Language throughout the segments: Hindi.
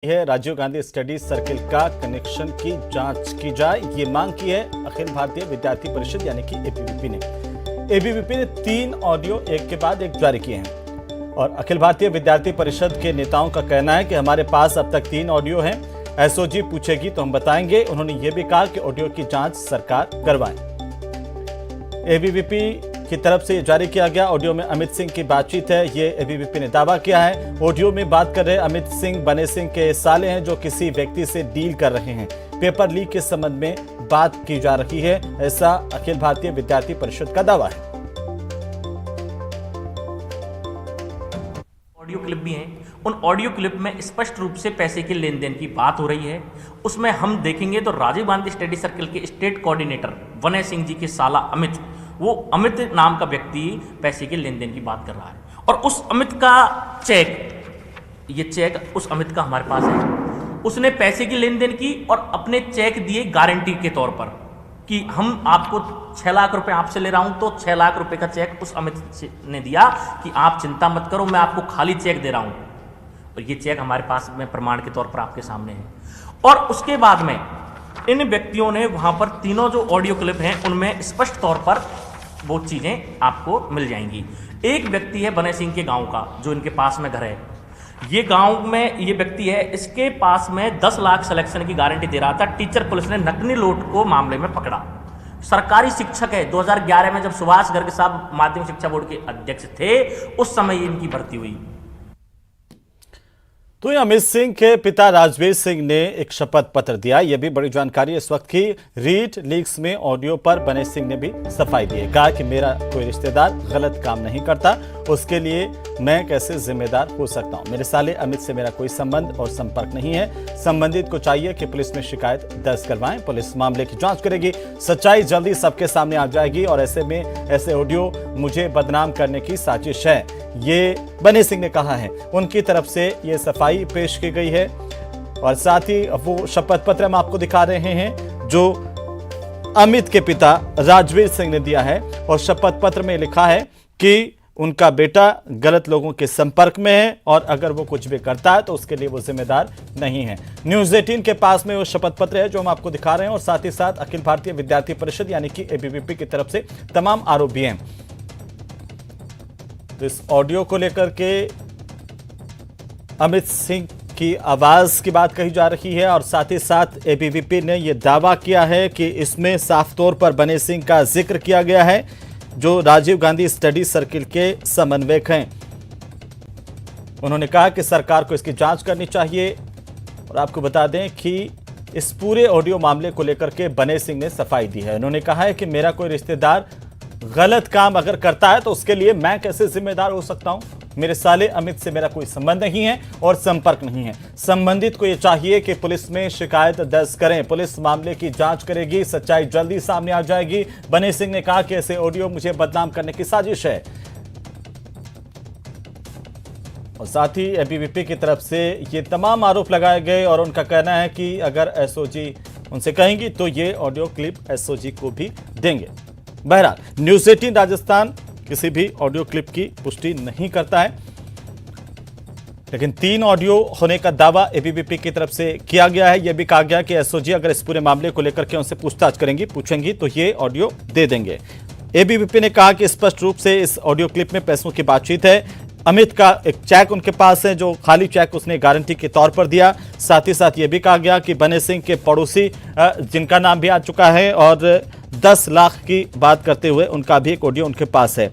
है राजीव गांधी स्टडी सर्किल का कनेक्शन की जांच की जाए, ये मांग की है अखिल भारतीय विद्यार्थी परिषद यानी कि एबीवीपी ने। एबीवीपी ने 3 ऑडियो एक के बाद एक जारी किए हैं और अखिल भारतीय विद्यार्थी परिषद के नेताओं का कहना है कि हमारे पास अब तक 3 ऑडियो हैं, एसओजी पूछेगी तो हम बताएंगे। उन्होंने ये भी कहा कि ऑडियो की जांच सरकार करवाए। एबीवीपी की तरफ से जारी किया गया ऑडियो में अमित सिंह की बातचीत है, ये एबीवीपी ने दावा किया है। ऑडियो में बात कर रहे अमित सिंह बने सिंह के साले हैं जो किसी व्यक्ति से डील कर रहे हैं। पेपर लीक के संबंध में बात की जा रही है, ऐसा अखिल भारतीय विद्यार्थी परिषद का दावा है। ऑडियो क्लिप भी हैं, उन ऑडियो क्लिप में स्पष्ट रूप से पैसे के लेन देन की बात हो रही है। उसमें हम देखेंगे तो राजीव गांधी स्टडी सर्किल के स्टेट कोऑर्डिनेटर वनय सिंह जी के साला अमित, वो अमित नाम का व्यक्ति पैसे के लेन देन की बात कर रहा है और उस अमित का चेक, ये चेक उस अमित का हमारे पास है। उसने पैसे की लेन देन की और अपने चेक दिए गारंटी के तौर पर कि हम आपको 6 लाख रुपए आपसे ले रहा हूं, तो 6 लाख रुपए का चेक उस अमित ने दिया कि आप चिंता मत करो, मैं आपको खाली चेक दे रहा हूं। और ये चेक हमारे पास में प्रमाण के तौर पर आपके सामने है। और उसके बाद में इन व्यक्तियों ने वहां पर तीनों जो ऑडियो क्लिप हैं उनमें स्पष्ट तौर पर वो चीजें आपको मिल जाएंगी। एक व्यक्ति है बने सिंह के गांव का, जो इनके पास में घर है। ये गांव में ये व्यक्ति है, इसके पास में 10 लाख सिलेक्शन की गारंटी दे रहा था। टीचर पुलिस ने नकली नोट को मामले में पकड़ा। सरकारी शिक्षक है, 2011 में जब सुभाष गर्ग साहब माध्यमिक शिक्षा बोर्ड के अध्यक्ष थे, उस समय इनकी भर्ती हुई। तो अमित सिंह के पिता राजवीर सिंह ने एक शपथ पत्र दिया, यह भी बड़ी जानकारी इस वक्त की। रीड लीक्स में ऑडियो पर बने सिंह ने भी सफाई दी है, कहा कि मेरा कोई रिश्तेदार गलत काम नहीं करता, उसके लिए मैं कैसे जिम्मेदार हो सकता हूं। मेरे साले अमित से मेरा कोई संबंध और संपर्क नहीं है। संबंधित को चाहिए कि पुलिस में शिकायत दर्ज करवाएं, पुलिस मामले की जांच करेगी, सच्चाई जल्दी सबके सामने आ जाएगी। और ऐसे में ऐसे ऑडियो मुझे बदनाम करने की साजिश है, ये बने सिंह ने कहा है। उनकी तरफ से ये सफाई पेश की गई है और साथ ही वो शपथ पत्र हम आपको दिखा रहे हैं जो अमित के पिता राजवीर सिंह ने दिया है। और शपथ पत्र में लिखा है कि उनका बेटा गलत लोगों के संपर्क में है और अगर वो कुछ भी करता है तो उसके लिए वो जिम्मेदार नहीं है। न्यूज़ 18 के पास में वो शपथ पत्र है जो हम आपको दिखा रहे हैं और साथ ही साथ अखिल भारतीय विद्यार्थी परिषद यानी कि एबीवीपी की तरफ से तमाम आरोप भी हैं। तो इस ऑडियो को लेकर के अमित सिंह की आवाज की बात कही जा रही है और साथ ही साथ एबीवीपी ने यह दावा किया है कि इसमें साफ तौर पर बने सिंह का जिक्र किया गया है जो राजीव गांधी स्टडी सर्किल के समन्वयक हैं। उन्होंने कहा कि सरकार को इसकी जांच करनी चाहिए। और आपको बता दें कि इस पूरे ऑडियो मामले को लेकर के बने सिंह ने सफाई दी है। उन्होंने कहा है कि मेरा कोई रिश्तेदार गलत काम अगर करता है तो उसके लिए मैं कैसे जिम्मेदार हो सकता हूं। मेरे साले अमित से मेरा कोई संबंध नहीं है और संपर्क नहीं है। संबंधित को यह चाहिए कि पुलिस में शिकायत दर्ज करें, पुलिस मामले की जांच करेगी, सच्चाई जल्दी सामने आ जाएगी। बने सिंह ने कहा कि ऐसे ऑडियो मुझे बदनाम करने की साजिश है। और साथ ही एबीवीपी की तरफ से ये तमाम आरोप लगाए गए और उनका कहना है कि अगर एसओजी उनसे कहेंगी तो ये ऑडियो क्लिप एसओजी को भी देंगे। बहरहाल न्यूज़ 18 राजस्थान किसी भी ऑडियो क्लिप की पुष्टि नहीं करता है, लेकिन 3 ऑडियो होने का दावा एबीवीपी की तरफ से किया गया है। यह भी कहा गया कि एसओजी अगर इस पूरे मामले को लेकर के उनसे पूछताछ पूछेंगी तो ये ऑडियो दे देंगे। एबीवीपी ने कहा कि स्पष्ट रूप से इस ऑडियो क्लिप में पैसों की बातचीत है। अमित का एक चेक उनके पास है जो खाली चेक उसने गारंटी के तौर पर दिया। साथ ही साथ ये भी कहा गया कि बने सिंह के पड़ोसी जिनका नाम भी आ चुका है और 10 लाख की बात करते हुए उनका भी एक ऑडियो उनके पास है।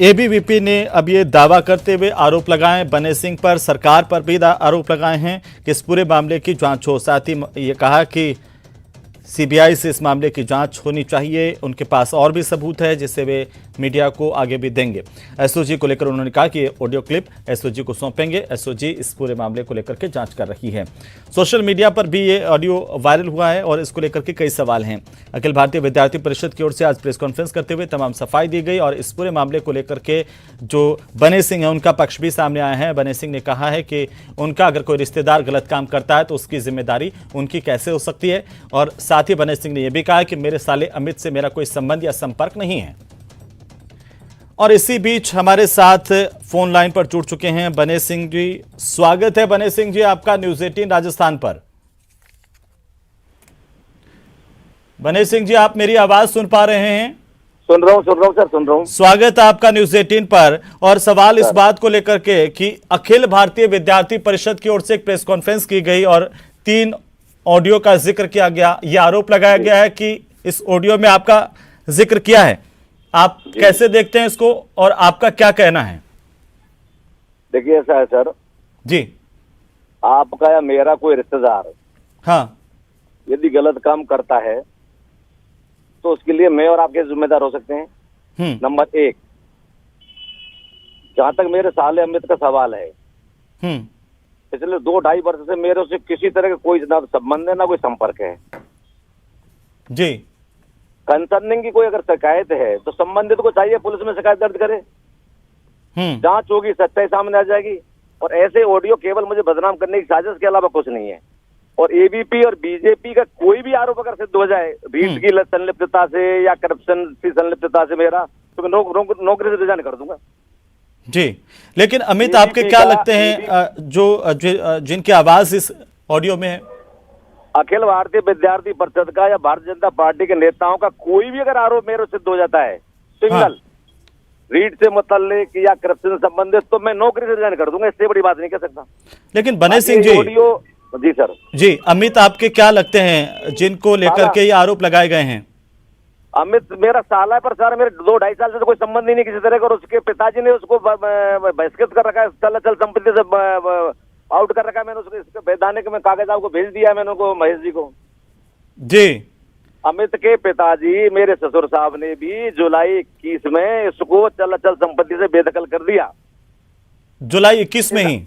एबीवीपी ने अब ये दावा करते हुए आरोप लगाए बने सिंह पर, सरकार पर भी आरोप लगाए हैं कि इस पूरे मामले की जांच हो। साथ ही ये कहा कि सीबीआई से इस मामले की जांच होनी चाहिए। उनके पास और भी सबूत है जिससे वे मीडिया को आगे भी देंगे। एसओजी को लेकर उन्होंने कहा कि ऑडियो क्लिप एसओजी को सौंपेंगे। एसओजी इस पूरे मामले को लेकर के जांच कर रही है। सोशल मीडिया पर भी ये ऑडियो वायरल हुआ है और इसको लेकर के कई सवाल हैं। अखिल भारतीय विद्यार्थी परिषद की ओर से आज प्रेस कॉन्फ्रेंस करते हुए तमाम सफाई दी गई और इस पूरे मामले को लेकर के जो बने सिंह है उनका पक्ष भी सामने आया है। बने सिंह ने कहा है कि उनका अगर कोई रिश्तेदार गलत काम करता है तो उसकी जिम्मेदारी उनकी कैसे हो सकती है। और साथ ही बने सिंह ने यह भी कहा कि मेरे साले अमित से मेरा कोई संबंध या संपर्क नहीं है। और इसी बीच हमारे साथ फोन लाइन पर जुड़ चुके हैं बने सिंह जी। स्वागत है बने सिंह जी आपका न्यूज 18 राजस्थान पर। बने सिंह जी, आप मेरी आवाज सुन पा रहे हैं? सुन रहा हूँ सर, सुन रहा हूँ। स्वागत है आपका न्यूज 18 पर। और सवाल इस बात को लेकर के कि अखिल भारतीय विद्यार्थी परिषद की ओर से एक प्रेस कॉन्फ्रेंस की गई और 3 ऑडियो का जिक्र किया गया। यह आरोप लगाया गया है कि इस ऑडियो में आपका जिक्र किया है। आप कैसे देखते हैं इसको और आपका क्या कहना है? देखिए ऐसा है सर जी, आपका या मेरा कोई रिश्तेदार हाँ, यदि गलत काम करता है तो उसके लिए मैं और आपके जिम्मेदार हो सकते हैं। नंबर 1, जहां तक मेरे साले अमित का सवाल है, पिछले 2-2.5 वर्ष से मेरे से किसी तरह का कोई ना संबंध है ना कोई संपर्क है जी। कंसर्निंग की कोई अगर शिकायत है तो संबंधित को चाहिए पुलिस में शिकायत दर्ज करे, जांच होगी, सच्चाई सामने आ जाएगी। और ऐसे ऑडियो केवल मुझे बदनाम करने की साजिश के अलावा कुछ नहीं है। और एबीपी और बीजेपी का कोई भी आरोप अगर सिद्ध हो जाए रीट की संलिप्तता से या करप्शन की संलिप्तता से मेरा, तो मैं नौकरी से रिजाइन कर दूंगा जी। लेकिन अमित, आपके क्या लगते हैं जो जिनकी आवाज इस ऑडियो में है? अखिल भारतीय विद्यार्थी परिषद का या भारतीय जनता पार्टी के नेताओं का कोई भी अगर आरोप मेरे सिद्ध हो जाता है सिंगल रीट से मुतल्लिक या करप्शन से संबंधित, तो मैं नौकरी से रिजाइन कर दूंगा। इससे बड़ी बात नहीं कह सकता। लेकिन बने सिंह जी, जी सर जी, अमित आपके क्या लगते हैं जिनको लेकर के ये आरोप लगाए गए हैं? अमित मेरा साला है, पर सर मेरे 2-2.5 साल से तो कोई संबंध ही नहीं किसी तरह का। और उसके पिताजी ने उसको बहिष्कृत कर रखा है, चल संपत्ति से आउट कर रखा है। मैंने उसको वैधानिक में कागज आपको भेज दिया है मैंने उनको, महेश जी को जी। अमित के पिताजी मेरे ससुर साहब ने भी जुलाई 21 में इसको चल संपत्ति से बेदखल कर दिया। जुलाई 21 में ही?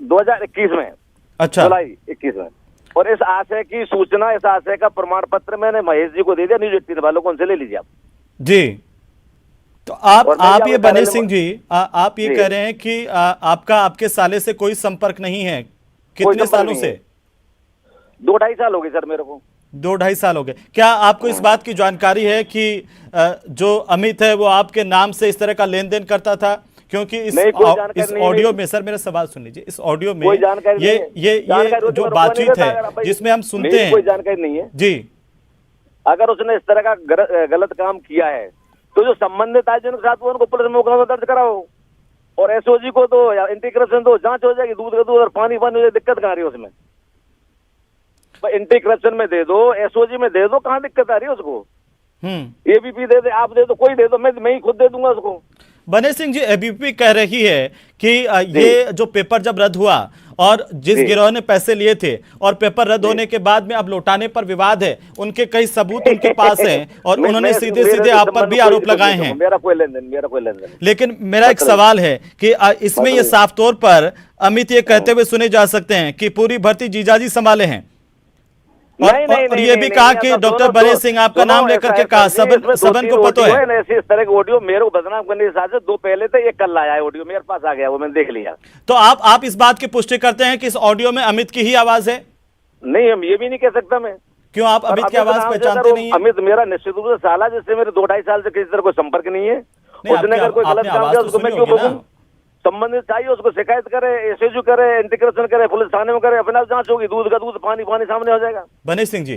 2021 में। अच्छा, जुलाई 21 में। और इस आशय की सूचना, इस आशय का प्रमाण पत्र मैंने महेश जी को दे दिया, न्यूज 18 वालों को, उनसे ले लीजिए आप जी। तो आप ये बने सिंह जी, आप ये कह रहे हैं कि आपका आपके साले से कोई संपर्क नहीं है? कितने सालों से? 2-2.5 साल हो गए सर मेरे को। 2-2.5 साल हो गए। क्या आपको इस बात की जानकारी है कि जो अमित है वो आपके नाम से इस तरह का लेन देन करता था? क्योंकि इस ऑडियो में, सर मेरा सवाल सुन लीजिए, इस ऑडियो में ये जो बातचीत है जिसमें हम सुनते हैं, कोई जानकारी नहीं है जी। अगर उसने इस तरह का गलत काम किया है तो जो संबंधित आयोजन के साथ वो उनको पुलिस में मुकदमा दर्ज कराओ और एसओजी को दो या एंटी करप्शन दो, जांच हो जाएगी। दूध का दूध और पानी पानी हो जाए, दिक्कत कहाँ रही है उसमें? एंटी करप्शन में दे दो, एसओजी में दे दो, कहाँ दिक्कत आ रही है उसको? एबीपी दे दे, आप दे दो, कोई दे दो, मैं ही खुद दे दूंगा उसको। बने सिंह जी, एबीपी कह रही है कि ये जो पेपर जब रद्द हुआ और जिस गिरोह ने पैसे लिए थे और पेपर रद्द होने के बाद में अब लौटाने पर विवाद है, उनके कई सबूत उनके पास हैं और उन्होंने सीधे सीधे आप पर भी आरोप लगाए हैं। मेरा कोई लेन देन। लेकिन मेरा एक सवाल है कि इसमें ये साफ तौर पर अमित ये कहते हुए सुने जा सकते हैं कि पूरी भर्ती जीजाजी संभाले हैं और ये भी कहा कि डॉक्टर बने सिंह आपका नाम लेकर के कहा, सबन को पता है। ऐसे इस तरह के ऑडियो मेरे को बदनाम करने के साथ 2 पहले थे, एक कल आया है ऑडियो मेरे पास आ गया, वो मैंने देख लिया। तो आप इस बात की पुष्टि करते हैं कि इस ऑडियो में अमित की ही आवाज है? नहीं, हम ये भी नहीं कह सकता मैं। क्यों आप अमित की आवाज पहचानते नहीं है? अमित मेरा निश्चित रूप से साला, जिससे मेरे 2-2.5 साल से किसी तरह कोई संपर्क नहीं है। उसने अगर कोई गलत काम किया उसको मैं क्यों बोलूं? संबंधित चाहिए उसको शिकायत करे, एसएसजी करे, एंटी करप्शन करे, पुलिस थाने में करे, अपने आप जांच होगी, दूध का दूध पानी पानी सामने हो जाएगा। बने सिंह जी,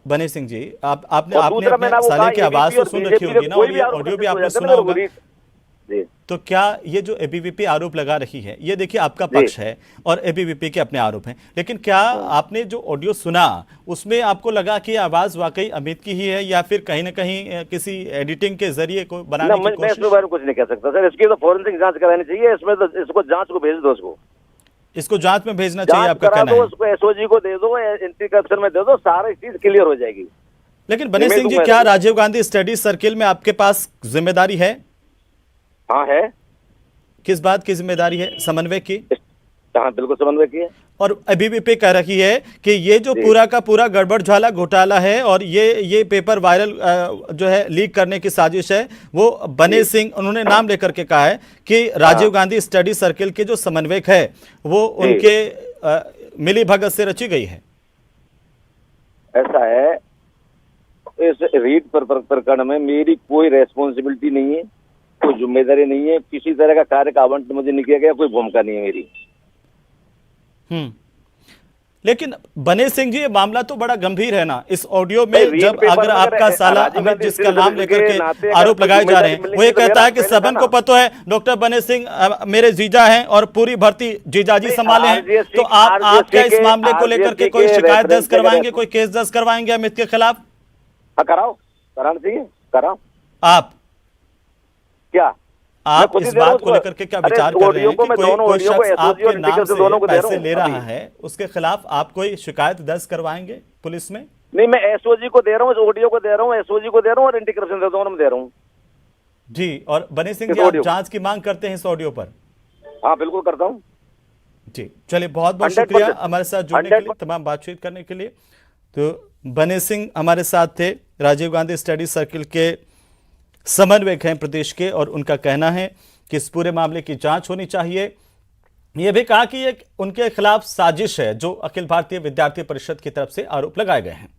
बने सिंह जी, आपने अपने साले की आवाज तो सुन रखी होगी ना, और ये ऑडियो भी आपने सुना होगा। तो क्या ये जो एबीवीपी आरोप लगा रही है, ये देखिए आपका पक्ष है और एबीवीपी के अपने आरोप हैं, लेकिन क्या आपने जो ऑडियो सुना उसमें आपको लगा कि आवाज वाकई अमित की ही है या फिर कहीं ना कहीं किसी एडिटिंग के जरिए को बनाने की कोशिश? मैं इसके बारे में कुछ नहीं कह सकता सर। इसकी तो फॉरेंसिक जांच करानी चाहिए। इसमें तो इसको जांच को भेज दो, इसको जांच में भेजना चाहिए, आपका कहना है? उसको एसओजी को दे दो, एंटी करप्शन में दे दो, सारी चीज क्लियर हो जाएगी। लेकिन बने सिंह जी, क्या राजीव गांधी स्टडी सर्किल में आपके पास जिम्मेदारी है? हाँ है। किस बात की जिम्मेदारी है? समन्वय की? हाँ बिल्कुल समन्वय की है। और एबीवीपी कह रही है कि ये जो पूरा का पूरा गड़बड़ झाला घोटाला है और ये पेपर वायरल जो है लीक करने की साजिश है, वो बने सिंह, उन्होंने नाम लेकर के कहा है कि राजीव गांधी स्टडी सर्किल के जो समन्वयक है वो उनके मिली भगत से रची गई है। ऐसा है, इस रीट प्रकरण में मेरी कोई रेस्पॉन्सिबिलिटी नहीं है, कोई जिम्मेदारी नहीं है, किसी तरह का कार्य का आवंटन मुझे नहीं किया गया, कोई भूमिका नहीं है मेरी। लेकिन बने सिंह जी, ये मामला तो बड़ा गंभीर है ना। इस ऑडियो में रीड जब पेपर अगर में आपका साला राजीव अमित गांधी जिसका स्टील नाम सर्किल लेकर के के नाते अगर आरोप कोई लगाए जा रहे हैं, जिम्मेदारी वो ये मिलनी कहता है कि तो सबन मेरा को पता है डॉक्टर बने सिंह मेरे जीजा हैं और पूरी भर्ती जीजाजी संभाले हैं। तो आप क्या इस मामले को लेकर के कोई शिकायत दर्ज करवाएंगे, कोई केस दर्ज करवाएंगे अमित के खिलाफ? हाँ, कराओ, कराना चाहिए, कराओ। आप मैं खुद ही इस दे रहा हूं बात को उसको। लेकर के क्या अरे विचार कर रहे ऑडियो हैं को कि मैं कोई दोनों कोई ऑडियो को शख्स SOG आपके और नाम इंडिकेटर से दोनों को से दे रहा पैसे हूं ले रहा अभी। है, उसके खिलाफ आप कोई शिकायत दर्ज करवाएंगे पुलिस में? नहीं, मैं एसओजी को दे रहा हूँ, इस ऑडियो को दे रहा हूँ, एसओजी को दे रहा हूँ और इंटीग्रेशन से दोनों में दे रहा हूँ जी। और बने सिंह इस जी, आप ऑडियो। जांच की मांग करते हैं इस ऑडियो पर? हाँ, बिल्कुल करता हूँ जी, चलिए, बहुत बहुत 100% शुक्रिया हमारे साथ जुड़ने के लिए, 100% तमाम बातचीत करने के लिए। तो बने सिंह हमारे साथ थे, राजीव गांधी स्टडी सर्किल के समन्वयक हैं प्रदेश के, और उनका कहना है कि इस पूरे मामले की जांच होनी चाहिए। ये भी कहा कि ये उनके खिलाफ साजिश है जो अखिल भारतीय विद्यार्थी परिषद की तरफ से आरोप लगाए गए हैं।